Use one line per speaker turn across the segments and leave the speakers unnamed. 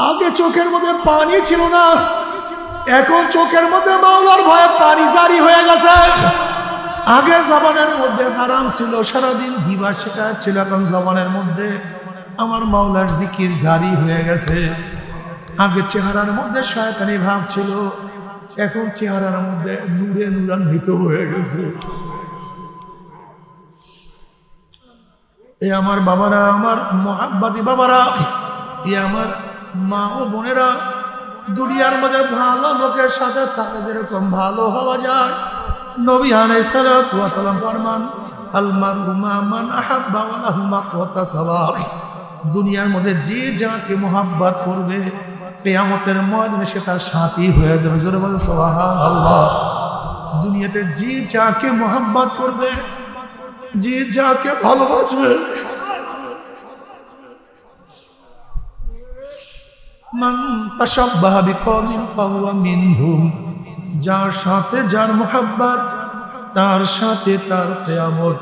আগে চোখের মধ্যে পানি ছিল না, এখন চোখের মধ্যে মাওলার ভয়ে পানি জারি হয়ে গেছে। আগে জবানের মধ্যে হারাম ছিল, সারাদিন দিবা শেখা ছিল, এখন জবানের মধ্যে আমার মাওলার জিকির জারি হয়ে গেছে। আগে চেহারার মধ্যে শয়তানি ভাব ছিল, এখন চেহারার মধ্যে নূরে নূরান্বিত হয়ে গেছে। এ আমার বাবারা, আমার মুহাব্বতি বাবারা, এ আমার মা ও বোনেরা, দুনিয়ার মধ্যে ভালো লোকের সাথে থাকলে যেরকম ভালো হওয়া যায়, নবী আলাইহিস সালাতু ওয়াস সালাম ফরমান, আল মারউ মা মান আহাব্বা ওয়া লাহু মাকওয়াতাসাবা। দুনিয়ার মধ্যে যে যাকে মোহাব্বত করবে, কিয়ামতের ময়দানে সে তার সাথী হয়ে যাবে। জোরে বলেন সুবহানাল্লাহ। দুনিয়াতে যে যাকে মোহাব্বত করবে, যে যাকে ভালোবাসবে, মান তাশাব্বাহা বিকওমিন ফাহুয়া মিনহুম, যার সাথে যার মোহাব্বত তার সাথে তার কিয়ামত।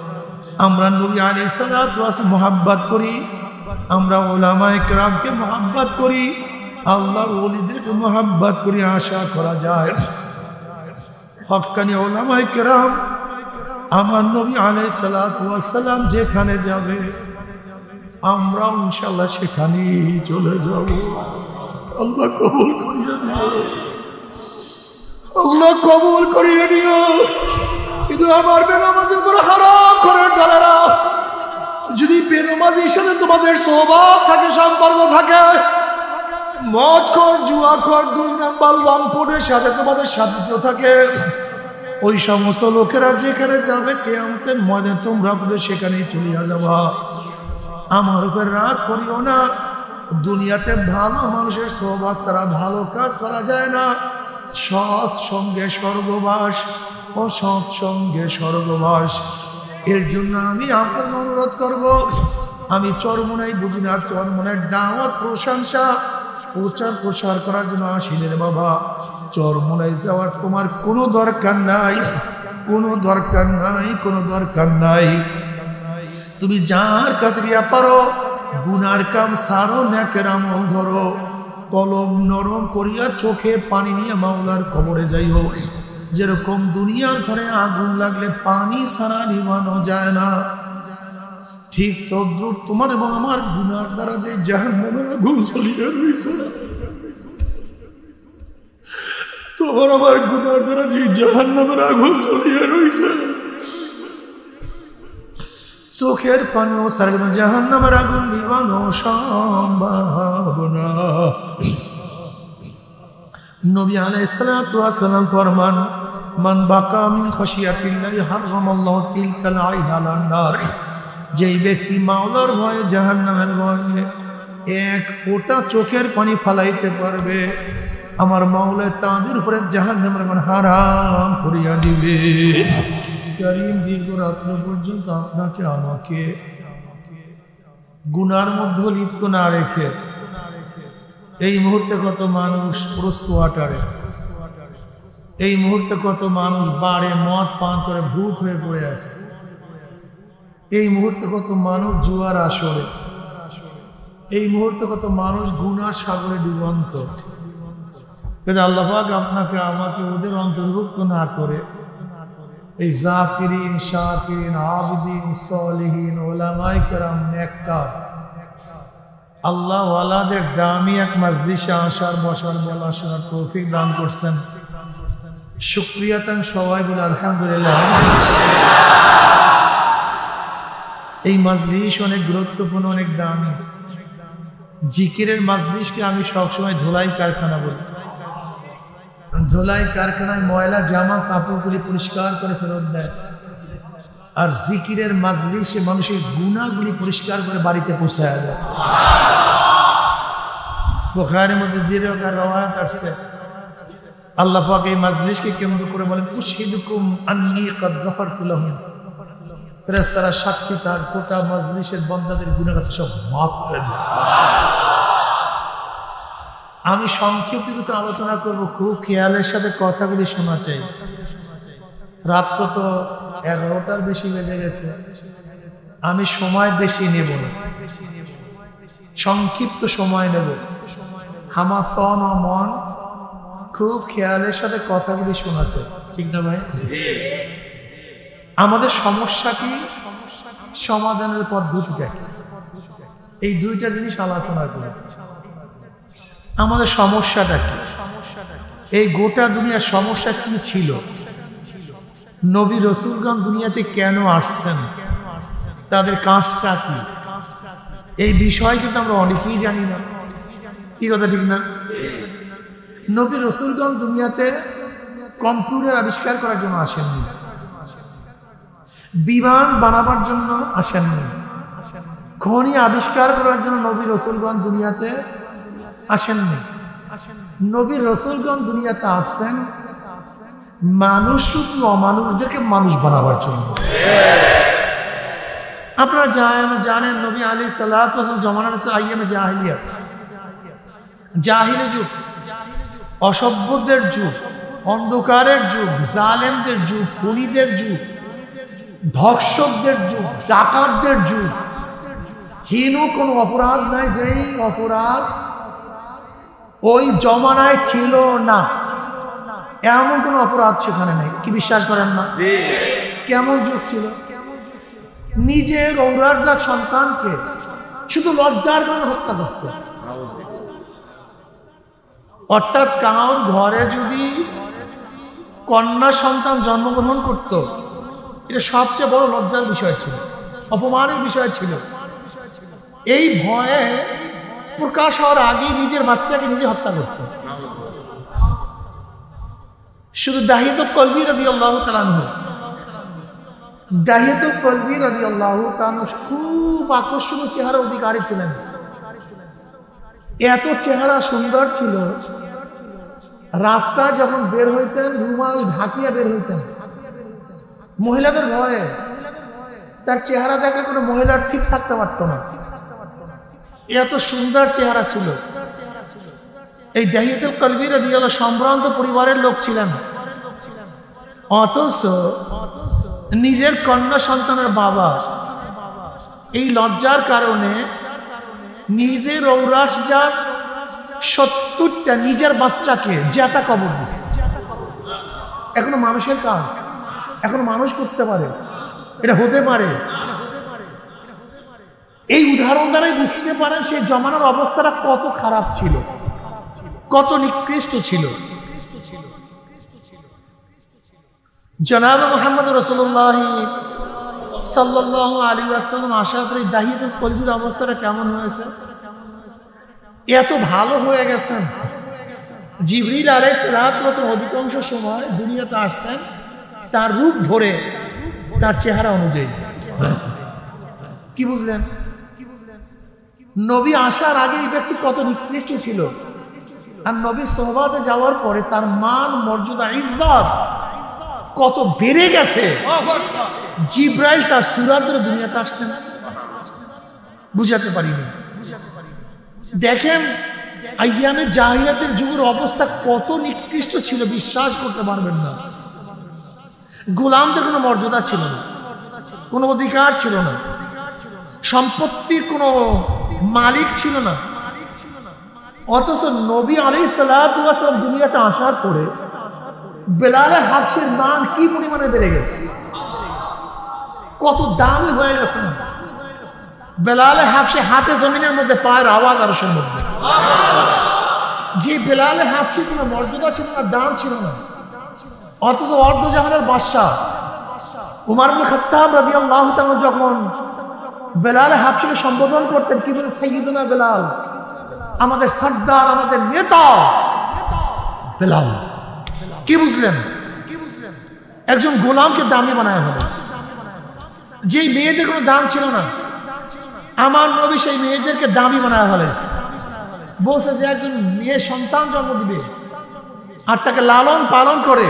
আমরা নবী আলাইহিস সালাতু ওয়াস সালাম মোহাব্বত করি, আমরা উলামায়ে কেরামকে মোহাব্বত করি, আল্লাহর ওলিদেরকে মোহাব্বত করি। আশা করা যায় হক্কানি উলামায়ে কেরাম আমার নবী আলাইহিস সালাতু ওয়াস সালাম যেখানে যাবে আমরা ইনশাআল্লাহ সেখানেই চলে যাব। আল্লাহ কবুল করিয়ে নিও, আল্লাহ কবুল করিয়ে নিও। কিন্তু আমার বেনামাজির উপর হারাম করে দলেরা, যদি বেনামাজির সাথে তোমাদের সোহবত থাকে, সম্পর্ক থাকে, মদখোর, জুয়াখোর, 2 নাম্বার লম্পটের সাথে তোমাদের সাথে থাকে, ওই সমস্ত লোকেরা যেখানে যাবে কিয়ামতের ময়দানে তোমরা সেখানেই চলিয়া যাবা। আমার উপর রাগ করিও না। দুনিয়াতে ভালো মানুষের সোহবত ছাড়া ভালো কাজ করা যায় না। সৎ সঙ্গে স্বর্গবাস, অসৎ সঙ্গে স্বর্গবাস। এর জন্য আমি আপনাকে অনুরোধ করব, আমি চরমোনাই বুঝি না, চরমোনার দাওয়াত প্রশংসা প্রচার প্রসার করার জন্য আসিনি রে বাবা। চরমোনাই যাওয়ার তোমার কোনো দরকার নাই, কোনো দরকার নাই, কোনো দরকার নাই। তুমি যার কাছে গিয়া পারো গুনার কাম সারো, নেকের আমল ধরো, কলম নরম করিয়া চোখে পানি নিয়ে মাওলার কবরে যাইও। যেরকম দুনিয়ার ঘরে আগুন লাগলে পানি ছাড়া নিভানো যায় না, ঠিক তদ্রুপ তোমার এবং আমার গুনার দ্বারা যে জাহান্নামের আগুন জ্বলিয়ে রয়েছে, তোমার আমার গুনার দ্বারা যে জাহান্নামের আগুন জ্বলিয়ে রয়েছে, চোখের পানি ও সারা জাহান্নামের আগুন নিভানো সম্ভব না। নবী আলাইহিস সালাতু ওয়াস সালাম ফরমান, মান বাকা মিন খাশিয়াতিল্লাহি হারামাল্লাহু তিলকাল আইন আলান নার। যেই ব্যক্তি মাওলার ভয়ে, জাহান্নামের ভয়ে 1 ফোঁটা চোখের পানি ফালাইতে পারবে, আমার মাওলা তাদের উপরে জাহান্নামের আগুন হারাম করিয়া দিবে। কারীম দীর্ঘ রাত্র পর্যন্ত আপনাকে আমাকে গুনার মধ্যে লিপ্ত না রেখে, এই মুহূর্তে কত মানুষ প্রস্ত ওয়াটারে, এই মুহূর্তে কত মানুষ বারে মদ পান করে ভূত হয়ে পড়ে আছে, এই মুহূর্তে কত মানুষ জুয়ার আসরে, এই মুহূর্তে কত মানুষ গুনার সাগরে ডুবন্ত। কিন্তু আল্লাহ পাক আপনাকে আমাকে ওদের অন্তর্ভুক্ত না করে এই জাকিরিন, শাকিরিন, আবিদিন, সালিহিন, উলামায়ে কেরাম, নেককার আল্লাহ ওয়ালাদের দামি এক মজলিসে আসার, বসার, বলা শোনার তৌফিক দান করছেন। শুকরিয়া তান সবাই বলে আলহামদুলিল্লাহ। এই মজলিস অনেক গুরুত্বপূর্ণ, অনেক দামি। জিকিরের মজলিসকে আমি সবসময় ধোলাই কারখানা বলি। ধোলাই কারখানায় ময়লা জামা কাপড়গুলি পরিষ্কার করে ফেরত দেয়, আর জিকিরের মজলিসে মানুষের গুনাহগুলি পরিষ্কার করে বাড়িতে পৌঁছায় দেয়। বুখারীর মধ্যে দীর্ঘ রওয়ায়াত আসছে, আল্লাহ পাক এই মজলিসকে কেন্দ্র করে বলেন, উশহিদুকুম আন্নী ক্বাদ গফারতু লাহুম। ফেরেশতারা সাক্ষী, তার গোটা মজলিসের বান্দাদের গুনাহ সব মাফ করে দিয়েছে। আমি সংক্ষিপ্ত কিছু আলোচনা করব, খুব খেয়ালের সাথে কথাগুলি শোনা চাই। রাত তো 11টার বেশি বেজে গেছে, আমি সময় বেশি নেব না, সংক্ষিপ্ত সময় নেব। আমার তন ও মন খুব খেয়ালের সাথে কথাগুলি শোনাচ্ছে, ঠিক না ভাই? আমাদের সমস্যা কি, সমাধানের পদ্ধতিটা কি, এই দুইটা জিনিস আলোচনা করি। আমাদের সমস্যাটা কি, এই গোটা দুনিয়ার সমস্যা কি ছিল, নবী রসুলগণ দুনিয়াতে কেন আসছেন, তাদের কাজটা কি, এই বিষয় কিন্তু আমরা অনেকেই জানি না। কি কথা ঠিক না? নবী রসুলগণ দুনিয়াতে কম্পিউটার আবিষ্কার করার জন্য আসেননি, বিমান বানাবার জন্য আসেননি, খনি আবিষ্কার করার জন্য নবী রসুলগণ দুনিয়াতে আসেননি। নবী রসুলগণ দুনিয়াতে আসছেন মানুষ রূপী অমানুষদেরকে মানুষ বানাবার জন্য। আপনারা জানেন নবী আলাইহিস সালাতু ওয়াস সালাম জমানা ছিল আইয়ামে জাহিলিয়া, জাহিলি যুগ, অসভ্যদের যুগ, অন্ধকারের যুগ, জালেমদের যুগ, খুনিদের যুগ, ধর্ষকদের যুগ, ডাকাতদের যুগ। হীন কোনো অপরাধ নাই যেই অপরাধ ওই জমানায় ছিল না, এমন কোনো অপরাধ সেখানে নেই। কি বিশ্বাস করেন না? কেমন যুগ ছিল? নিজের ঔরারজাত সন্তানকে শুধু লজ্জার কারণে হত্যা করত। অর্থাৎ কারোর ঘরে যদি কন্যা সন্তান জন্মগ্রহণ করত, এটা সবচেয়ে বড় লজ্জার বিষয় ছিল, অপমানের বিষয় ছিল। এই ভয়ে প্রকাশ হওয়ার আগে নিজের বাচ্চাকে নিজে হত্যা করত। শুধু দাহিয়াতুল কলবি রাদিয়াল্লাহু তাআলা আনহু, দাহিয়াতুল কলবি রাদিয়াল্লাহু তাআলা খুব আকর্ষণীয় চেহারার অধিকারী ছিলেন। এত চেহারা সুন্দর ছিল, রাস্তায় যখন বের হইতেন রুমাল ঢাকিয়া বের হইতেন। মহিলাদের ভয়ে তার চেহারা দেখে কোনো মহিলা ঠিক থাকতে পারত না, এত সুন্দর চেহারা ছিল। এই দাহিয়াতুল কলবি রাদিয়াল্লাহু সম্ভ্রান্ত পরিবারের লোক ছিলেন, অথচ নিজের কন্যা সন্তানের বাবা এই লজ্জার কারণে নিজের ঔরাসজাত 70টা নিজের বাচ্চাকে জেতা কবর দিচ্ছে। এখনো মানুষের কাজ, এখনো মানুষ করতে পারে, এটা হতে পারে। এই উদাহরণ দ্বারাই বুঝতে পারেন সেই জমানার অবস্থাটা কত খারাপ ছিল, কত নিকৃষ্ট ছিল। জনাব মুহাম্মদ রাসূলুল্লাহ সাল্লাল্লাহু আলাইহি ওয়াসাল্লাম আসার পরে দাহিয়াতুল কলবির অবস্থাটা কেমন হয়েছে? এত ভালো হয়ে গেছেন। জিবরিল আলাইহিস সালাতু ওয়াস সালাম অধিকাংশ সময় দুনিয়াতে আসতেন তার রূপ ধরে, তার চেহারা অনুযায়ী। কি বুঝলেন? নবী আসার আগে এই ব্যক্তি কত নিকৃষ্ট ছিল, আর নবীর সোহবাতে যাওয়ার পরে তার মান মর্যাদা ইজ্জত কত বেড়ে গেছে। জিব্রাইল তার সূরত ধরে দুনিয়াতে আসতেন, বুঝাতে পারিনি। দেখেন আইয়ামে জাহিলিয়াতের যুগের অবস্থা কত নিকৃষ্ট ছিল, বিশ্বাস করতে পারবেন না। গোলামদের কোনো মর্যাদা ছিল না, কোনো অধিকার ছিল না, সম্পত্তির কোনো মালিক ছিল না। অথচ নবী আলাইহিস সালাতু ওয়াস সালাম দুনিয়াতে আসার পরে বেলাল হাবশির মান কি পরিমাণে বেড়ে গেছে, কত দামি হয়ে গেছে। বেলাল হাবশি হাতে জমিনের মধ্যে, পায়ের আওয়াজ আরশের মধ্যে। যে বেলাল হাবশির কোনো মর্যাদা ছিল না, দাম ছিল না, অথচ অর্ধজাহানের বাদশা উমর ইবনে খাত্তাব রাদিয়াল্লাহু তাআলা যখন বেলাল হাবশিকে সম্বোধন করতেন, কি বলে? সাইয়্যিদুনা বেলাল, আমাদের সর্দার, আমাদের নেতা বেলাল। কি বুঝলেন? একজন গোলামকে দামি বানায় হলো। যেই মেয়েদের কোনো দাম ছিল না, আমার নবী সেই মেয়েদেরকে দামি বানায় হলো। বলছে যে একজন মেয়ে সন্তান জন্ম দিবে আর তাকে লালন পালন করে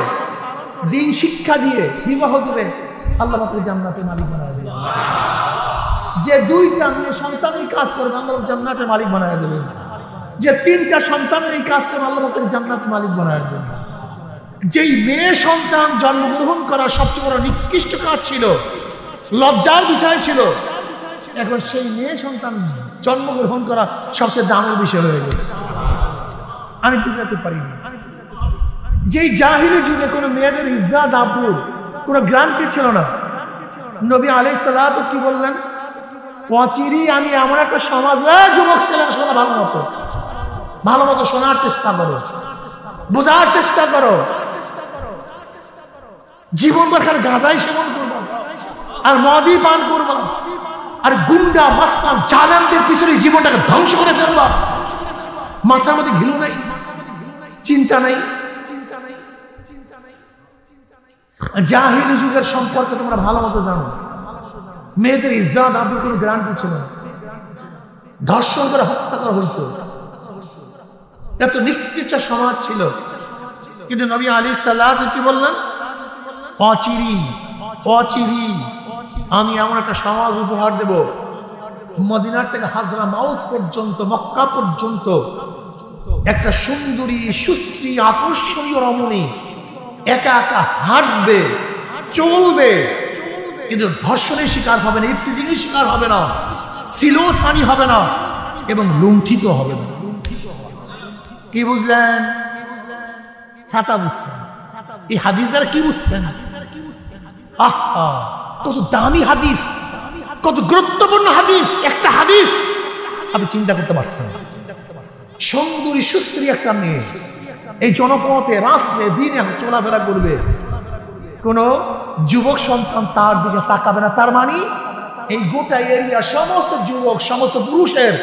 দিন শিক্ষা দিয়ে বিবাহ দিবে, আল্লাহ তাকে জান্নাতের মালিক বানায় দেবে। যে 2টা মেয়ে সন্তান এই কাজ করবে, আল্লাহ জান্নাতের মালিক বানায় দেবে। যে 3টা সন্তানের এই কাজ করবে, আল্লাহ তাকে জান্নাতের মালিক বানায় দেবে। যেই মেয়ে সন্তান জন্মগ্রহণ করা সবচেয়ে বড় নিকৃষ্ট কাজ ছিল, লজ্জার বিষয় ছিল, এখন সেই মেয়ে সন্তান জন্মগ্রহণ করা সবচেয়ে দামের বিষয় হয়ে গেছে। আমি বুঝাতে পারিনি। যেই জাহিলি যুগে কোনো মেয়েদের ইজ্জত আবরুর কোনো গ্রান্টি ছিল না, নবী আলাইহিস সালাত কি বললেন? অচিরেই আমি এমন একটা সমাজে, যুবক ছেলেরা শোনা ভালো মতো শোনার চেষ্টা করো, বোঝার চেষ্টা করো। জীবন দেখার গাঁজাই সেবন করবো আর মদই পান করবো আর গুন্ডা মাস্তান জালেমদের পিছনে জীবনটাকে ধ্বংস করে ফেলবা। মাথার মধ্যে ঘিলু নাই, চিন্তা নাই। জাহিলি যুগের সম্পর্কে তোমরা ভালো মতো জানো। মেয়েদের ইজ্জত আবরুর কোনো গ্যারান্টি ছিল না, ধর্ষণ করে হত্যা করা হয়েছে। এত নিকৃষ্ট সমাজ ছিল। কিন্তু নবী আলাইহিস সালাত কি বললেন? অচিরি আমি এমন একটা সমাজ উপহার দেব, মদিনার থেকে হাজরা মাউত পর্যন্ত, মক্কা পর্যন্ত একটা সুন্দরী সুশ্রী আকর্ষণীয় রমণী একা একা হাঁটবে, চলবে, কিন্তু ধর্ষণের শিকার হবে না, ইফতিজিংয়ের শিকার হবে না, সিলোথানি হবে না এবং লুণ্ঠিত হবে না। কি বুঝলেন? ছাতা বুঝছেন? এই হাদিস দ্বারা কি বুঝছেন? আহা, কত দামি হাদিস, কত গুরুত্বপূর্ণ হাদিস। একটা হাদিস আপনি চিন্তা করতে পারছেন? সুন্দরী সুশ্রী একটা মেয়ে এই জনপথে রাত্রে দিনে চলাফেরা করবে, কোন যুবক সন্তান তার দিকে তাকাবে না। তার মানে এই গোটা এরিয়া সমস্ত যুবক, সমস্ত পুরুষের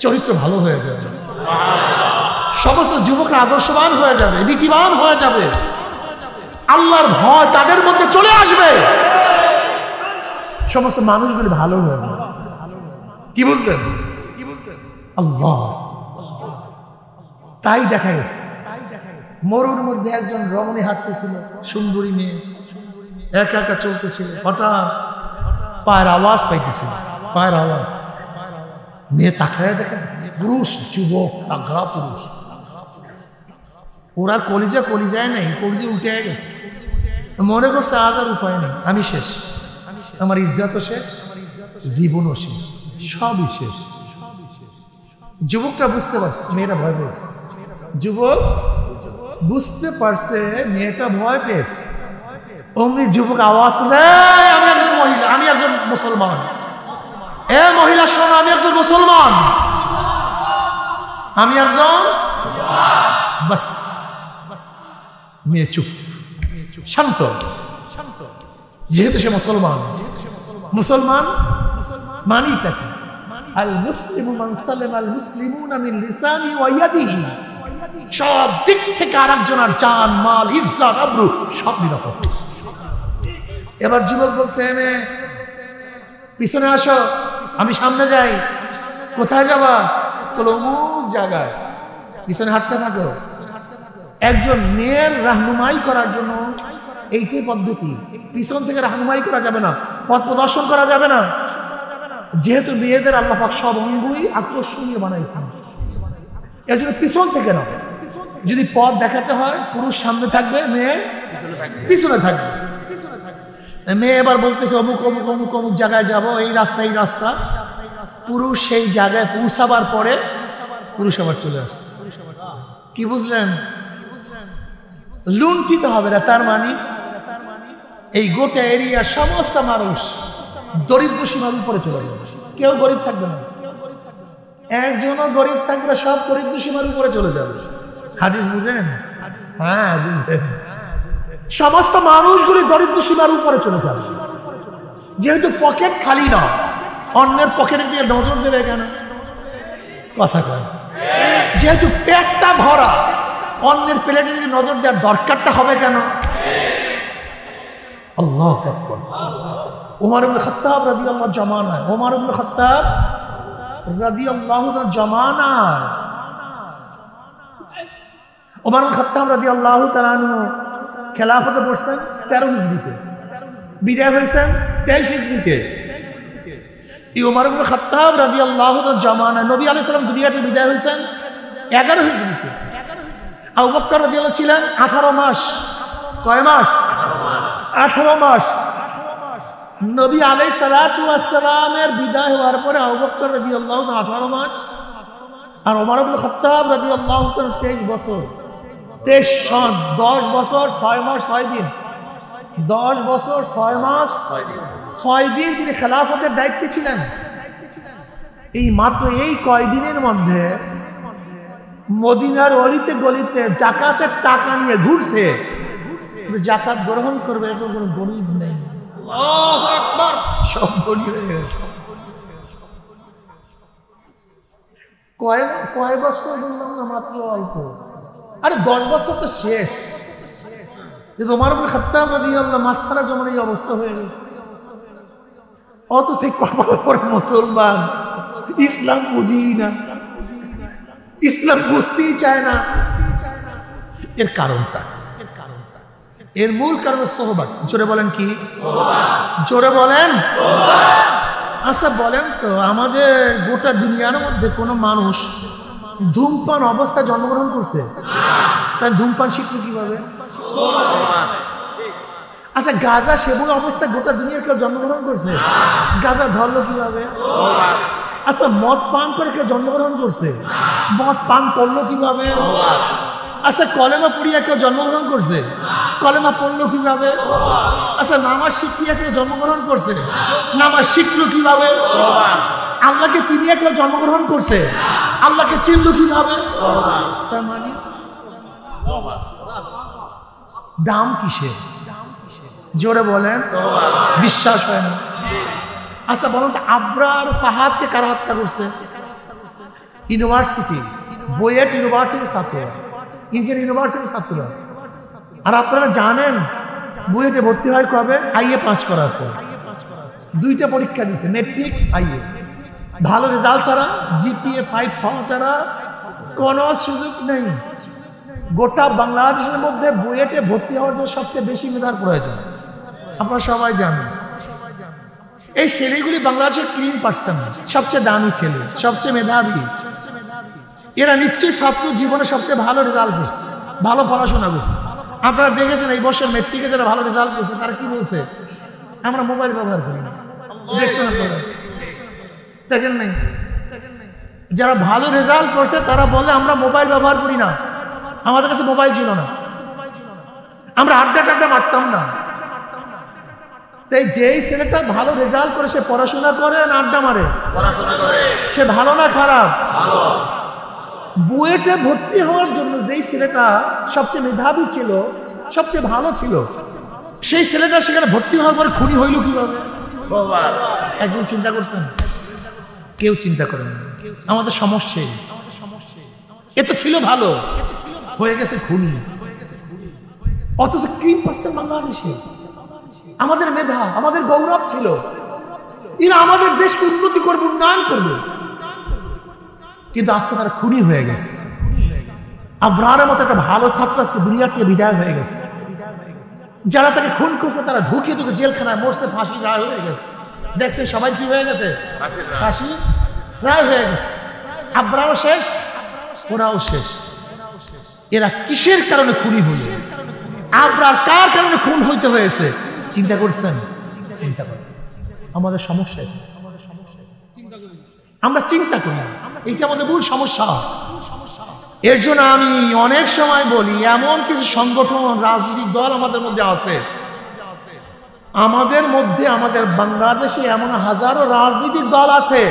চরিত্র ভালো হয়ে যাবে, সমস্ত যুবকরা আদর্শবান হয়ে যাবে, নীতিবান হয়ে যাবে, আল্লাহর ভয় তাদের মধ্যে চলে আসবে, সমস্ত মানুষগুলি ভালো হয়ে যাবে। কি বুঝলেন? আল্লাহ তাই দেখা গেছে। মরুর মধ্যে একজন রমণী হাঁটতেছিল, সুন্দরী মেয়ে একা একা চলতেছিল। হঠাৎ পায়ের আওয়াজ পাইতেছিল, পায়ের আওয়াজ। মেয়ে তাকায় দেখেন, পুরুষ, যুবক, তাগড়া পুরুষ। ওরা কলিজায় নেই, কলিজা উঠে গেছে। মনে করছে আজ আর উপায় নেই, আমি শেষ, আমার ইজ্জতও শেষ, জীবনও শেষ, সবই শেষ। যুবকটা বুঝতে পারছে মেয়েটা ভয় পেয়েছে। যুবক বুঝতে পারছে মেয়েটা ভয় পেয়েছে। অমনি যুবক আওয়াজ করছে, আমি একজন মহিলা, আমি একজন মুসলমান। এ মহিলা শোনো, আমি একজন মুসলমান, আমি একজন। বাস, মেয়ে চুপ, শান্ত। যেহেতু সে মুসলমান, মুসলমান মানি তাকে আল মুসলিমু মান সালামা আল মুসলিমুনা মিন লিসানি ওয়া ইয়াদিহি। সব দিক থেকে আরেকজনের জান, মাল, ইজ্জত, আবরু সব নিরাপদ। এবার যুবক বলছে, মেয়ে পিছনে আসো, আমি সামনে যাই। কোথায় যাবা? বলো অমুক জায়গায়। পিছনে হাঁটতে থাকো। একজন মেয়ের রাহনুমাই করার জন্য এইটাই পদ্ধতি। পিছন থেকে রাহনুমাই করা যাবে না, পথ প্রদর্শন করা যাবে না। যেহেতু মেয়েদের আল্লাহ পাক সব অঙ্গই আকর্ষণীয় বানাইছেন, এর জন্য পিছন থেকে না। যদি পথ দেখাতে হয়, পুরুষ সামনে থাকবে, মেয়ে পিছনে থাকবে। মেয়ে এবার বলতেছে অমুক অমুক অমুক অমুক জায়গায় যাবো, এই রাস্তা এই রাস্তা। পুরুষ সেই জায়গায় পৌঁছাবার পরে পুরুষ আবার চলে আসছে। কি বুঝলেন? লুণ্ঠিত হবে না। তার মানে এই গোটা এরিয়ার সমস্ত মানুষ দরিদ্র সীমার উপরে চলে যাবে, কেউ গরিব থাকবে না। একজনও গরিব থাকবে, সব দরিদ্র সীমার উপরে চলে যাবে। হাদিস বুঝেন? হ্যাঁ বুঝলেন। সমস্ত মানুষগুলি দরিদ্র সীমার উপরে চলে যাবে। যেহেতু পকেট খালি না, অন্যের পকেটের দিকে নজর দেবে কেন? কথা কয়। যেহেতু পেটটা ভরা, অন্যের প্লেটের দিকে নজর দেওয়ার দরকারটা হবে কেন? আল্লাহু আকবার। ওমর ইবনে খাত্তাব রাদিয়াল্লাহু জামানায়, ওমর ইবনে খাত্তাব রাদিয়াল্লাহু জামানায়, ওমর ইবনে খাত্তাব রাদিয়াল্লাহু তাআলা আনহু খেলাফতে পড়ছেন 13 হিজরিতে, বিদায় হয়েছেন 23 হিজরিতে। এই ওমর ইবনে খাত্তাব রাদিয়াল্লাহু জামানায় নবী আলাইহিস সালাম দুনিয়াতে বিদায় হয়েছেন 11 হিজরিতে। আবু বকর রাদিয়াল্লাহু ছিলেন 18 মাস। কয় মাস? 18 মাস। নবী আলাইহিস সালাতু ওয়াস সালামের বিদায় হওয়ার পরে আবু বকর রাদিয়াল্লাহু 18 মাস আর ওমর ইবনে খাত্তাব রাদিয়াল্লাহু তাআলা 23 বছর 23 সন 10 বছর 6 মাস 6 দিন 10 বছর 6 মাস 6 দিন তিনি খেলাফতের দায়িত্বে ছিলেন। এই মাত্র এই কয়দিনের মধ্যে মদিনার অলিতে গলিতে যাকাতের টাকা নিয়ে ঘুরছে, যাকাত গ্রহণ করবে এরকম কোনো গরিব নেই। আল্লাহু আকবার, সব গরিব হয়ে গেছে। কয় বছর বললাম না, মাত্র অল্প। আরে 10 বছর তো শেষ। ওমর ইবনে খাত্তাব রাদিয়াল্লাহু মাসখানা যেমন এই অবস্থা হয়ে গেছে, অত সেই কপাল পরে মুসলমান ইসলাম বুঝেই না, ইসলাম বুঝতেই চায় না। এর কারণটা, এর মূল কারণ সোহবাত। জোরে বলেন কি? জোরে বলেন। আচ্ছা বলেন তো, আমাদের গোটা দুনিয়ার মধ্যে কোনো মানুষ ধূমপান অবস্থায় জন্মগ্রহণ করছে? তাই ধূমপান শিখলো কিভাবে? আচ্ছা গাঁজা সেবন অবস্থায় গোটা দুনিয়ার কেউ জন্মগ্রহণ করছে? গাঁজা ধরলো কিভাবে? আচ্ছা মদ পান করে কেউ জন্মগ্রহণ করছে? মদ পান করলো কিভাবে? আচ্ছা কলেমা পড়িয়া কেউ জন্মগ্রহণ করছে? কলেমা পড়লো কিভাবে? আচ্ছা নামাজ শিখিয়া কেউ জন্মগ্রহণ করছে? নামাজ শিখলো কিভাবে? আল্লাহকে চিনিয়া কেউ জন্মগ্রহণ করছে? আল্লাহকে চিনলো কিভাবে? তার মানে দাম কিসের? জোরে বলেন। বিশ্বাস হয় না? আচ্ছা বলুন তো, আবরার ফাহাদকে কারা হত্যা করছে? ইউনিভার্সিটি, বুয়েট ইউনিভার্সিটির ছাত্ররা, ইঞ্জিনিয়ারিং ইউনিভার্সিটির ছাত্ররা। আর আপনারা জানেন বুয়েটে ভর্তি হয় কবে? আইএ পাস করার পর। 2টা পরীক্ষা দিয়েছে, মেট্রিক আইএ। ভালো রেজাল্ট ছাড়া, জিপিএ 5 পাওয়া ছাড়া কোনো সুযোগ নেই। গোটা বাংলাদেশের মধ্যে বুয়েটে ভর্তি হওয়ার জন্য সবচেয়ে বেশি মেধার প্রয়োজন, আপনারা সবাই জানেন। এই ছেলেগুলি বাংলাদেশের 3%, সবচেয়ে দামি ছেলে, সবচেয়ে মেধাবী। এরা নিশ্চয়ই ছাত্র জীবনে সবচেয়ে ভালো রেজাল্ট করছে, ভালো পড়াশোনা করছে। আপনারা দেখেছেন এই বছর মেট্রিকে যারা ভালো রেজাল্ট করছে তারা কি বলছে? আমরা মোবাইল ব্যবহার করি না। দেখছেন আপনারা? দেখেন নাই? যারা ভালো রেজাল্ট করছে তারা বলে আমরা মোবাইল ব্যবহার করি না, আমাদের কাছে মোবাইল ছিল না, আমরা আড্ডা টাড্ডা মারতাম না। তাই যেই ছেলেটা ভালো রেজাল্ট করে সে পড়াশোনা করে না আড্ডা মারে? সে ভালো না খারাপ? বুয়েটে ভর্তি হওয়ার জন্য যেই ছেলেটা সবচেয়ে মেধাবী ছিল, সবচেয়ে ভালো ছিল, সেই ছেলেটা সেখানে ভর্তি হওয়ার পরে খুনি হইল কিভাবে? একদম চিন্তা করছেন? কেউ চিন্তা করেন। আমাদের সমস্যা এ তো ছিল ভালো, হয়ে গেছে খুনি। অথচ 3% বাংলাদেশে আমাদের মেধা, আমাদের গৌরব ছিল, এরা আমাদের দেশকে উন্নতি করবে, উন্নয়ন করবে, কিন্তু আজকে তারা খুনি হয়ে গেছে। আবরারের মতো একটা ভালো ছাত্র আজকে দুনিয়া থেকে বিদায় হয়ে গেছে। যারা তাকে খুন করছে তারা ঢুকিয়ে ঢুকে জেলখানায় মরছে, ফাঁসি রায় হয়ে গেছে। দেখছে সবাই কি হয়ে গেছে? ফাঁসি রায় হয়ে গেছে। আবরারও শেষ, ওরাও শেষ। এরা কিসের কারণে খুনি হল? আবরার কার কারণে খুন হইতে হয়েছে চিন্তা করছেন? চিন্তা করেন। আমাদের সমস্যা, আমরা চিন্তা করি, এইটা আমাদের মূল সমস্যা। এর জন্য আমি অনেক সময় বলি, এমন কিছু সংগঠন, রাজনৈতিক দল আমাদের মধ্যে আছে, আমাদের মধ্যে, আমাদের বাংলাদেশে এমন হাজারো রাজনৈতিক দল আছে,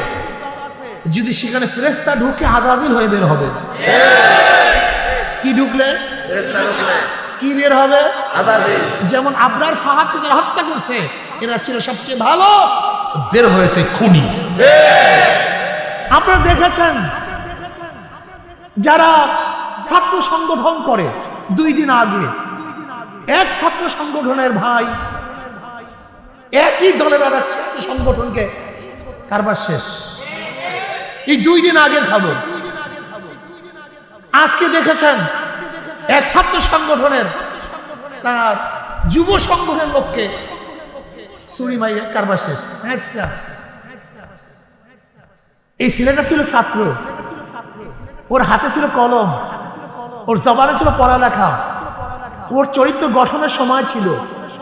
যদি সেখানে ফেরেশতা ঢুকে আজাজিল হয়ে বের হবে। কি ঢুকলে? কি বের হবে? আজাজিল। যেমন আবরার ফাহাদকে যারা হত্যা করছে এরা ছিল সবচেয়ে ভালো, বের হয়েছে খুনি। আপনারা দেখেছেন যারা ছাত্র সংগঠন করে, 2 দিন আগে এক ছাত্র সংগঠনের ভাই একই দলের আর এক ছাত্র সংগঠনকে কারবার শেষ। এই 2 দিন আগের খবর। আজকে দেখেছেন এক ছাত্র সংগঠনের তার যুব সংগঠনের লোককে ছুরি মাইরে কারবার শেষ। এই ছেলেটা ছিল ছাত্র, ওর হাতে ছিল কলম, ওর জবানে ছিল পড়ালেখা, ওর চরিত্র গঠনের সময় ছিল,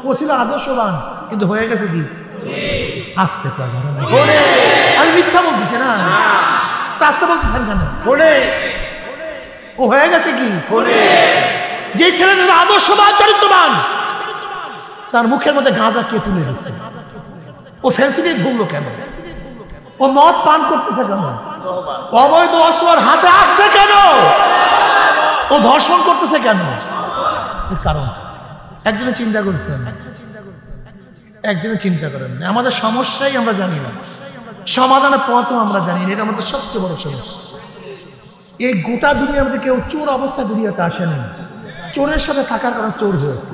ও ছিল আদর্শবান, কিন্তু হয়ে গেছে কি? আসতে পারে। আমি মিথ্যা বলতেছি না, তা আসতে বলতেছেন কেন? ও হয়ে গেছে কি? যে ছেলেটা আদর্শবান চরিত্রবান, তার মুখের মধ্যে গাঁজা কে তুলে দিচ্ছে? ও ফ্যান্সি দিয়ে ধরলো কেন? ও মদ পান করতেছে কেন? অবৈধ অস্ত্র হাতে আসছে কেন? ও ধর্ষণ করতেছে কেন? কারণ একজনে চিন্তা করছেন, একজনে চিন্তা করেন। আমাদের সমস্যাই আমরা জানি না, সমাধানের পথও আমরা জানি না। এটা আমাদের সবচেয়ে বড় সমস্যা। এই গোটা দুনিয়ার মধ্যে কেউ চোর অবস্থায় দুনিয়াতে আসেনি। চোরের সাথে থাকার কারণে চোর হয়েছে।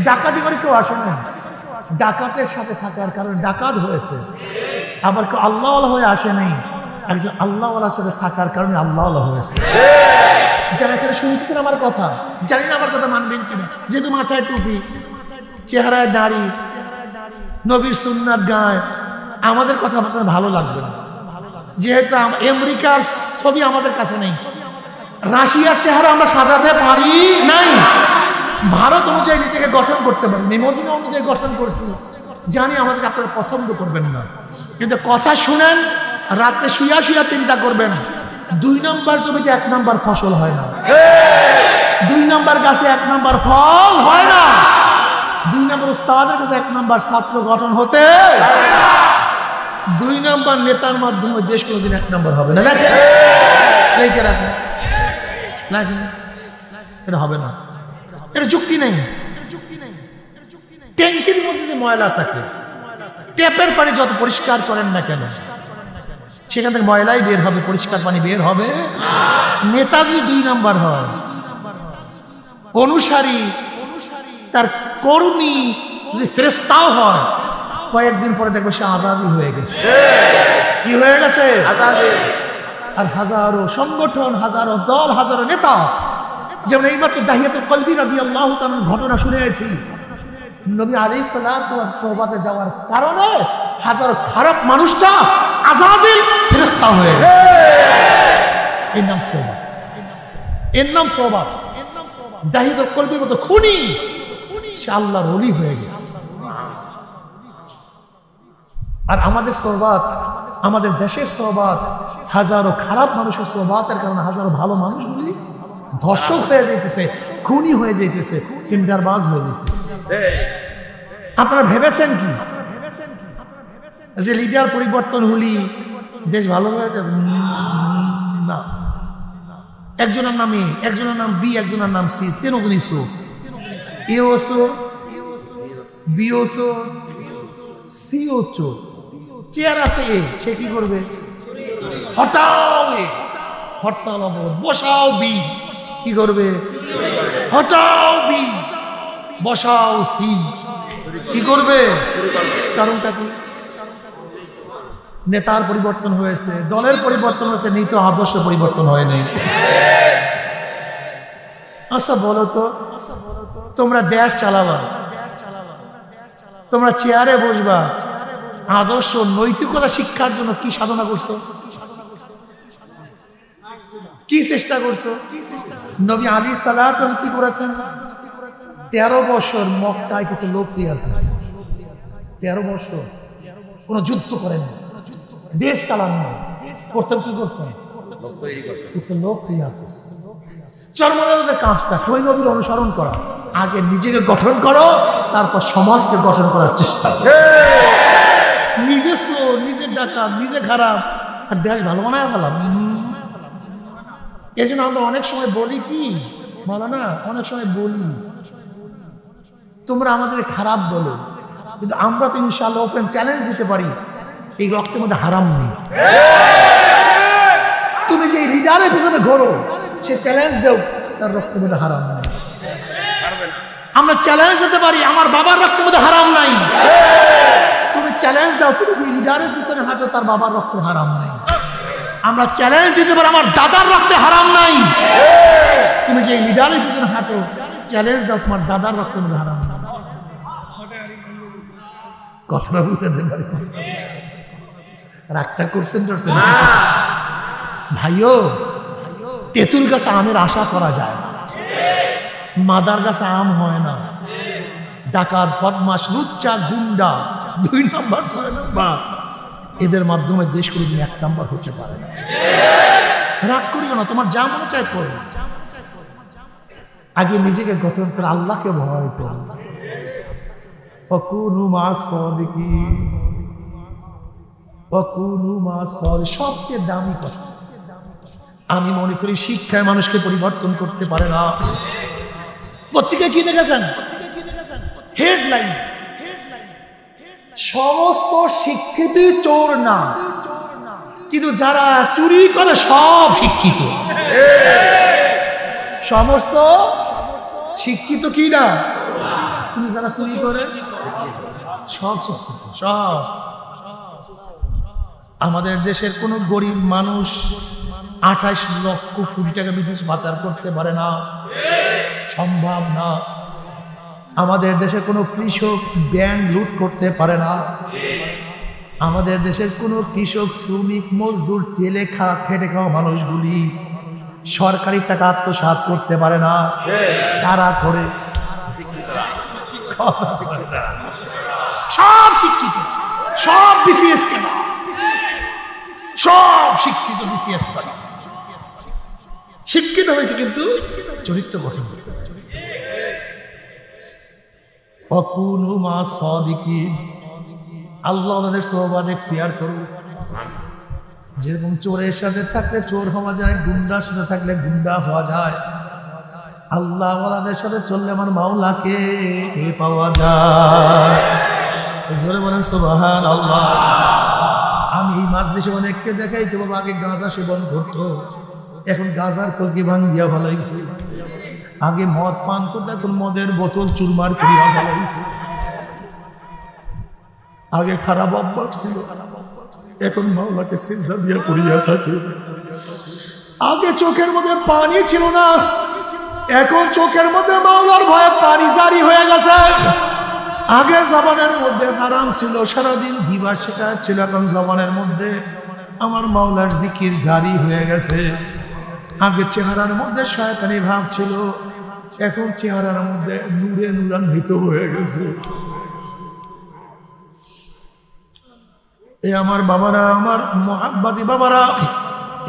ডাকাতি করে কেউ আসে না, ডাকাতের সাথে থাকার কারণে ডাকাত হয়েছে। আবার কেউ আল্লাহওয়ালা হয়ে আসে নাই, একজন আল্লাহওয়ালার সাথে থাকার কারণে আল্লাহওয়ালা হয়েছে। যারা এখানে শুনতেছেন আমার কথা, জানি না আমার কথা মানবেন কিনা, যেহেতু মাথায় টুপি, চেহারায় দাড়ি, নবীর সুন্নাত গায়, আমাদের কথা আপনার ভালো লাগবে না। যেহেতু আমেরিকার ছবি আমাদের কাছে নেই, রাশিয়ার চেহারা আমরা সাজাতে পারি নাই, ভারত অনুযায়ী নিজেকে গঠন করতে পারি, মদিনা অনুযায়ী গঠন করছি। জানি আমাদেরকে আপনারা পছন্দ করবেন না, কিন্তু কথা শুনেন, রাতে শুয়া শুয়া চিন্তা করবেন। 2 নম্বর জমিতে 1 নম্বর ফসল হয় না, 2 নম্বর গাছে 1 নম্বর ফল হয় না, 2 নম্বর উস্তাদের কাছে 1 নম্বর ছাত্র গঠন হতে, 2 নম্বর নেতার মাধ্যমে দেশ কোনোদিন 1 নম্বর হবে না। দেখেন, লেখে রাখেন, এটা হবে না, এটা যুক্তি নেই। ট্যাঙ্কির মধ্যে যে ময়লা থাকে, ট্যাপের পানি যত পরিষ্কার করেন না কেন, সেখান থেকে ময়লাই বের হবে, পরিষ্কার পানি বের হবে। নেতা যদি 2 নম্বর হয়, অনুসারী তার কর্মী যদি ফেরেশতাও হয়, কয়েকদিন পরে দেখবে সে আজাদি হয়ে গেছে। কি হয়ে গেছে? আজাদি। আর হাজারো সংগঠন, হাজারো দল, হাজারো নেতা, যেমন এইমাত্র দাহিয়াতুল কলবি রাদিয়াল্লাহু তাআলার ঘটনা শুনেছি। নবী আলাইহিস সালাতু ওয়াস সোহবাতে যাওয়ার কারণে হাজারো খারাপ মানুষটা আজাজিল ফেরেশতা হয়ে গেছে। এর নাম সোহবাত, এর নাম সোহবাত। দাহিয়াতুল কলবির মতো খুনি, সে আল্লাহর ওলি হয়ে গেছে। আর আমাদের সোহবাত, আমাদের দেশের সোহবাত, হাজারো খারাপ মানুষের সোহবাতের কারণে হাজারো ভালো মানুষগুলি ধর্ষক হয়ে যাইতেছে, খুনি হয়ে যাইতেছে, টিন্ডারবাজ হয়ে যাইতেছে। আপনারা ভেবেছেন কি যে লিডার পরিবর্তন হলি দেশ ভালো হয়ে যাবে? না। একজনের নাম এ, একজনের নাম বি, একজনের নাম সি, 3 জনই সো। এও সো, বিও সো, সিও চো। চেয়ার আছে এ, সে কি করবে? হটাও এ, হরতাল অবরোধ। বসাও বি, কি করবে? হটাও বি, বসাও সি, কি করবে? কারণটা কি? নেতার পরিবর্তন হয়েছে, দলের পরিবর্তন হয়েছে, নীত আদর্শ পরিবর্তন হয়নি। আচ্ছা বলো তো, তোমরা দেশ চালাবা, তোমরা চেয়ারে বসবা, আদর্শ নৈতিকতা শিক্ষার জন্য কি সাধনা করছো? কি চেষ্টা করছো? নবী আলাইহিস সালাত কি করেছেন? 13 বছর মক্কায় কিছু লোক তৈরি করছে। 13 বছর কোনো যুদ্ধ করেন, দেশ চালান না, প্রথম কি করছেন? কিছু লোক তৈরি করছে। চরমনাদের কাজটা ওই নবীর অনুসরণ করা। আগে নিজেকে গঠন করো, তারপর সমাজকে গঠন করার চেষ্টা করো। নিজস্ব, নিজের ডাকা, নিজে খারাপ, আর দেশ ভালো বানায় ফেলাম। এই জন্য আমরা অনেক সময় বলি কি, বলো না, অনেক সময় বলি তোমরা আমাদের খারাপ বলো, কিন্তু আমরা তো ইনশাআল্লাহ ওপেন চ্যালেঞ্জ দিতে পারি, এই রক্তের মধ্যে হারাম নেই। তুমি যে লিডারের পিছনে ঘোরো, সে চ্যালেঞ্জ দেও, তার রক্তের মধ্যে হারাম নেই। আমরা চ্যালেঞ্জ দিতে পারি, আমার বাবার রক্তের মধ্যে হারাম নাই। তুমি চ্যালেঞ্জ দাও, তুমি যে লিডারের পিছনে হাঁটো, তার বাবার রক্তের হারাম নাই। আমরা চ্যালেঞ্জ দিতে পারি, আমার দাদার রক্তে হারাম নাই। তুমি যে লিডারের পিছনে হাঁটো, চ্যালেঞ্জ দাও, তোমার দাদার রক্তের মধ্যে হারাম নাই। কথাটা বুঝতে পারি, রাগটা করছেন ভাইও। তেঁতুল গাছে আমের আশা করা যায়, মাদার গাছে আম হয় না। ডাকাত, বদমাশ, লুচ্চা, গুন্ডা, 2 নম্বর 6 নম্বর এদের মাধ্যমে দেশ কোনোদিন এক নাম্বার হতে পারে না। রাগ করিও না, তোমার যা মনে চায় করো, আগে নিজেকে গঠন করে আল্লাহকে ভয় করো। সবচেয়ে দামি কথা, আমি মনে করি শিক্ষায় মানুষকে পরিবর্তন করতে পারে না। পত্রিকা কি দেখেছেন হেডলাইন, সমস্ত শিক্ষিত চোর না, কিন্তু যারা চুরি করে সব শিক্ষিত। সমস্ত শিক্ষিত কি না, কিন্তু যারা চুরি করে সব শিক্ষিত। সব আমাদের দেশের কোন গরিব মানুষ 28 লক্ষ কোটি টাকা বিদেশ পাচার করতে পারে না, সম্ভব না। আমাদের দেশের কোনো কৃষক ব্যাংক লুট করতে পারে না। আমাদের দেশের কোনো কৃষক, শ্রমিক, মজদুর, জেলে খেটে খাওয়া মানুষগুলি সরকারি টাকা আত্মসাৎ করতে পারে না। তারা করে সব শিক্ষিত, সব বিসিএস কেন, সব শিক্ষিত বিসিএস কেন, শিক্ষিত হয়েছে কিন্তু চরিত্র গঠন করতে পারে। আল্লাহ আমাদের সোহবাদ এখতিয়ার করুন। যেরকম চোরের সাথে থাকলে চোর হওয়া যায়, গুন্ডার সাথে থাকলে গুন্ডা হওয়া যায়, আল্লাহ ওয়ালাদের সাথে চললে আমার মাওলাকে পাওয়া যায়। জোরে বলেন সুবহানাল্লাহ। আমি এই মাজলিসে অনেককে দেখাইতে বাবা, আগে গাঁজা সেবন করতো, এখন গাঁজার কলকি ভাঙ্গিয়া ভালো হয়েছে। আগে মদ পান করতো, এখন মদের বোতল চুরমার করিয়া ভালো হয়েছে। আগে খারাপ অভ্যাস ছিল, এখন মাওলাকে সিজদা দিয়া করিয়া থাকে। আগে চোখের মধ্যে পানি ছিল না, এখন চোখের মধ্যে মাওলার ভয়ে পানি জারি হয়ে গেছে। আগে জবানের মধ্যে হারাম ছিল, সারাদিন দিবা শেখা ছিল, এখন জবানের মধ্যে আমার মাওলার জিকির জারি হয়ে গেছে। আগে চেহারার মধ্যে শয়তানি ভাব ছিল, এখন চেহারার মধ্যে নূরে নূরান্বিত হয়ে গেছে। এ আমার বাবারা, আমার মুহাব্বতি বাবারা,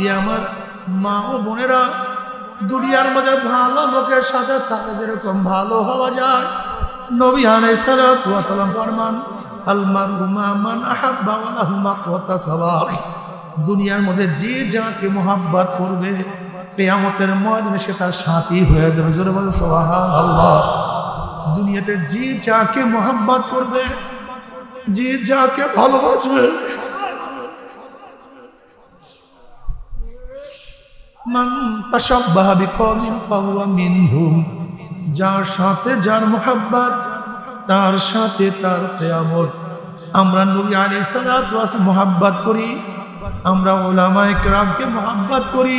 এ আমার মা ও বোনেরা, দুনিয়ার মধ্যে ভালো লোকের সাথে থাকলে যেরকম ভালো হওয়া যায়, নবী আলাইহিস সালাতু ওয়াস সালাম ফরমান, আল মারউ মা মান আহাব্বা ওয়া লাহু মাকওয়াতাসাবা। দুনিয়ার মধ্যে যে যাকে মুহাব্বত করবে, কিয়ামতের ময়দানে সে তার সাথী হয়ে যাবে। জোরে বলেন সুবহানাল্লাহ। দুনিয়াতে যে যাকে মুহাব্বত করবে, যে যাকে ভালোবাসবে, মান তাশাব্বাহা বিকওমিন ফাহুয়া মিনহুম, যার সাথে যার মুহাব্বত, তার সাথে তার কিয়ামত। আমরা নবী আলাইহিস সালাতু ওয়াস সালাম মুহাব্বত করি, আমরা উলামায়ে কেরামকে মুহাব্বত করি,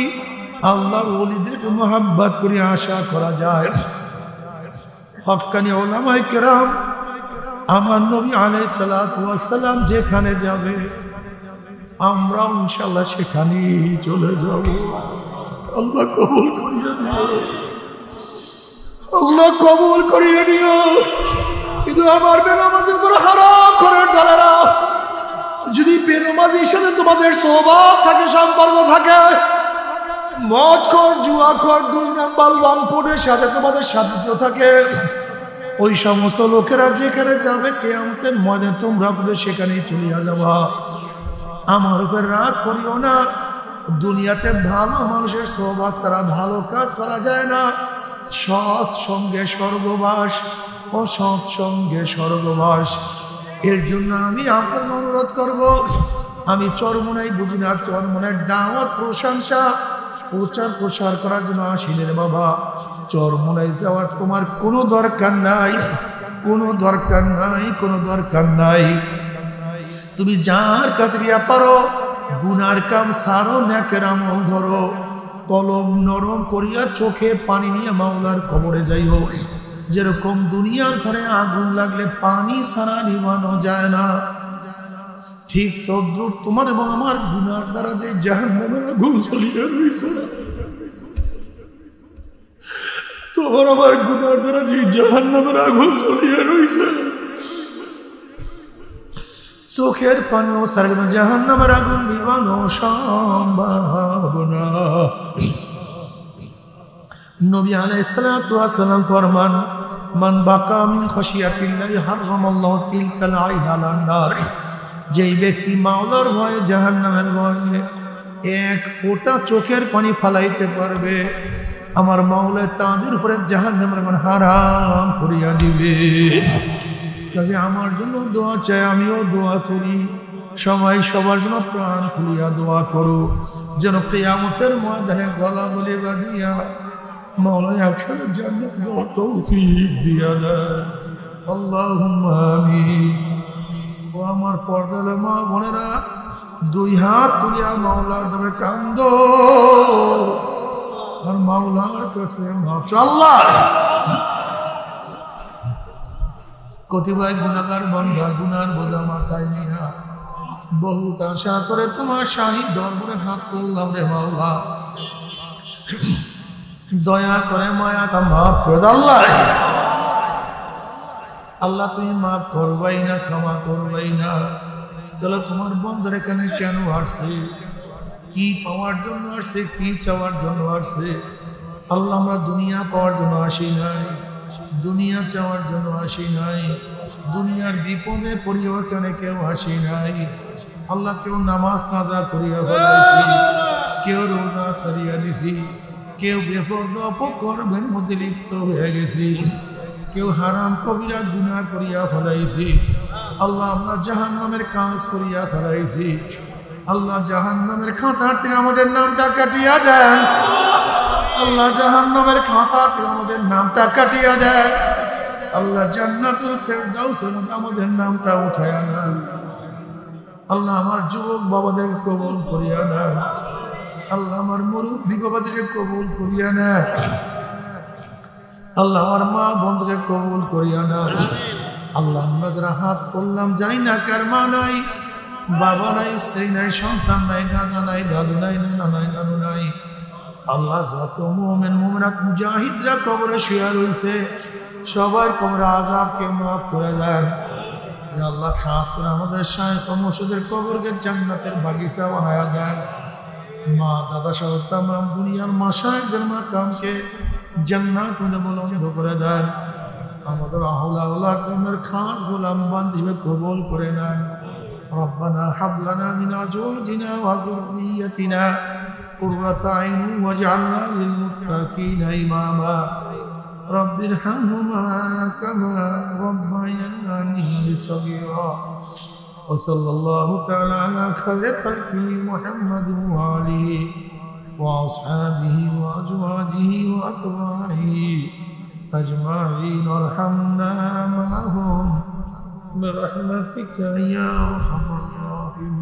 আল্লাহর ওলিদেরকে মুহাব্বত করি। আশা করা যায় হক্কানি উলামায়ে কেরাম আমার নবী আলাইহিস সালাতু ওয়াস সালাম যেখানে যাবে, আমরা ইনশাআল্লাহ সেখানেই চলে যাব। আল্লাহ কবুল করিয়ে নিও, আল্লাহ কবুল করিয়ে নিও। কিন্তু আমার বেনামাজি উপর হারাম করে দলেরা, যদি বেনামাজির সাথে তোমাদের সোহবত থাকে, সম্পর্ক থাকে, মদখোর, জুয়াখোর, 2 নাম্বার লম্পটের সাথে তোমাদের সাথে থাকে, ওই সমস্ত লোকেরা যেখানে যাবে কিয়ামতের ময়দানে তোমরা সেখানেই চলিয়া যাবা। আমার উপর রাগ করিও না। দুনিয়াতে ভালো মানুষের সোহবত ছাড়া ভালো কাজ করা যায় না। সৎ সঙ্গে স্বর্গবাস, অসৎ সঙ্গে স্বর্গবাস। এর জন্য আমি আপনাকে অনুরোধ করব, আমি চরমোনাই বুঝি না, চরমোনার দাওয়াত প্রশংসা প্রচার প্রসার করার জন্য আসিলেন বাবা। চরমোনাই যাওয়ার তোমার কোনো দরকার নাই, কোনো দরকার নাই, কোনো দরকার নাই। তুমি যার কাছে গিয়া পারো গুনার কাম সারো, নেকের আমল ধরো, কলম নরম করিয়া চোখে পানি নিয়ে মাওলার কবরে যাইও। যেরকম দুনিয়ার ঘরে আগুন লাগলে পানি ছাড়া নিভানো যায় না, ঠিক তদ্রুপ তোমার এবং আমার গুনার দ্বারা যে জাহান্নামের আগুন জ্বলিয়ে রয়েছে, তোমার আমার গুনার দ্বারা যে জাহান্নামের আগুন জ্বলিয়ে রয়েছে, চোখের পানিও ছাড়বে না, জাহান্নামের আগুন নিভানো সম্ভব না। নবী আলাইহিস সালাতু ওয়াস সালাম ফরমান, মান বাকা মিন খাশিয়াতিল্লাহি হারামাল্লাহু তিলকাল আইন আলান নার। যেই ব্যক্তি মাওলার ভয়ে, জাহান্নামের ভয়ে এক ফোঁটা চোখের পানি ফালাইতে পারবে, আমার মাওলা তাদের উপরে জাহান্নামের আগুন হারাম করিয়া দিবে। কাজে আমার জন্য দোয়া চাই, আমিও দোয়া করি, সবাই সবার জন্য প্রাণ খুলিয়া দোয়া করো, যেন কিয়ামতের ময়দানে গলা বলে বাঁধিয়া মাওলা একসাথে জান্নাত যাওয়ার তৌফিক দিয়া দেয়। আল্লাহুম্মা আমিন। ও আমার পর্দার মা বোনেরা, দুই হাত তুলিয়া মাওলার দরবারে কান্দো আর মাওলার কাছে মাফ চাও। আল্লাহ, কতিপয় গুনাহগার বান্দা গুনার বোঝা মাথায় নিয়া বহুত আশা করে তোমার শাহী দরবারে হাত তুললাম রে মাওলা, দয়া করে মায়াটা মাফ করে দাও। আল্লাহ, আল্লাহ তুমি মাফ করবাই না, ক্ষমা করবাই না। তাহলে তোমার বন্ধুর এখানে কেন আসছে? কি পাওয়ার জন্য আসছে? কি চাওয়ার জন্য আসছে? আল্লাহ, আমরা দুনিয়া পাওয়ার জন্য আসি নাই, দুনিয়া চাওয়ার জন্য আসি নাই, দুনিয়ার বিপদে পরিবর্তনে কেউ আসি নাই। আল্লাহ, কেউ নামাজ কাজা করিয়া ফেলাইছি, কেউ রোজা সারিয়া দিছি, কেউ বেপরদা অপকর্মের মধ্যে লিপ্ত হয়ে গেছি, কেউ হারাম কবিরা গুনাহ করিয়া ফেলাইছি। আল্লাহ, আমরা জাহান্নামের কাজ করিয়া ফেলাইছি। আল্লাহ, জাহান্নামের খাতা থেকে আমাদের নামটা কাটিয়া দেন। আল্লাহ, জাহান্নামের খাতা থেকে আমাদের নামটা কাটিয়া দেন। আল্লাহ, জান্নাতুল ফেরদাউসের মধ্যে আমাদের নামটা উঠাইয়া নেন। আল্লাহ, আমার যুবক বাবাদেরকে কবুল করিয়া নেন। আল্লাহ, আমার মুরব্বী বাবাদেরকে কবুল করিয়া নেন। আল্লাহ, আমার মা বোনদেরকে কবুল করিয়া নেন। আল্লাহ, আমরা যারা হাত করলাম, জানি না কার মা নাই, বাবা নাই, স্ত্রী নাই, সন্তান নাই, দাদা নাই, দাদু নাই, নানা নাই, নানু নাই। আল্লাহ, যত মুমিন মুমিনাত মুজাহিদরা কবরে শুয়ে রয়েছে, সবার কবরে আযাবকে মাফ করে দেন। আল্লাহ, খাস করে আমাদের শাইখ ও মুর্শিদের কবরকে জান্নাতের বাগিচা বানায়া দেন। মা দাদা সহ তামাম দুনিয়ার মাশায়েখদের মাকামকে জান্নাত মধ্যে বুলন্দ করে দেন। আমাদের আহলাউলাদের খাস গোলাম বান্দিকে কবুল করে নেন। রব্বানা হাব লানা মিন আজওয়াজিনা ওয়া যুররিয়্যাতিনা কুররাতা আইন ওয়াজআলনা লিল মুত্তাকিনা ইমামা। রব্বিরহামহুমা কামা রাব্বায়ানি সগীরা। ওয়া সাল্লাল্লাহু তাআলা আলা খায়রি খালকিহি মুহাম্মাদিন ওয়া আলিহি ওয়া আসহাবিহি ওয়া আজওয়াজিহি ওয়া আতবাইহি أجمعين وارحمنا معهم برحمتك يا أرحم الراحمين.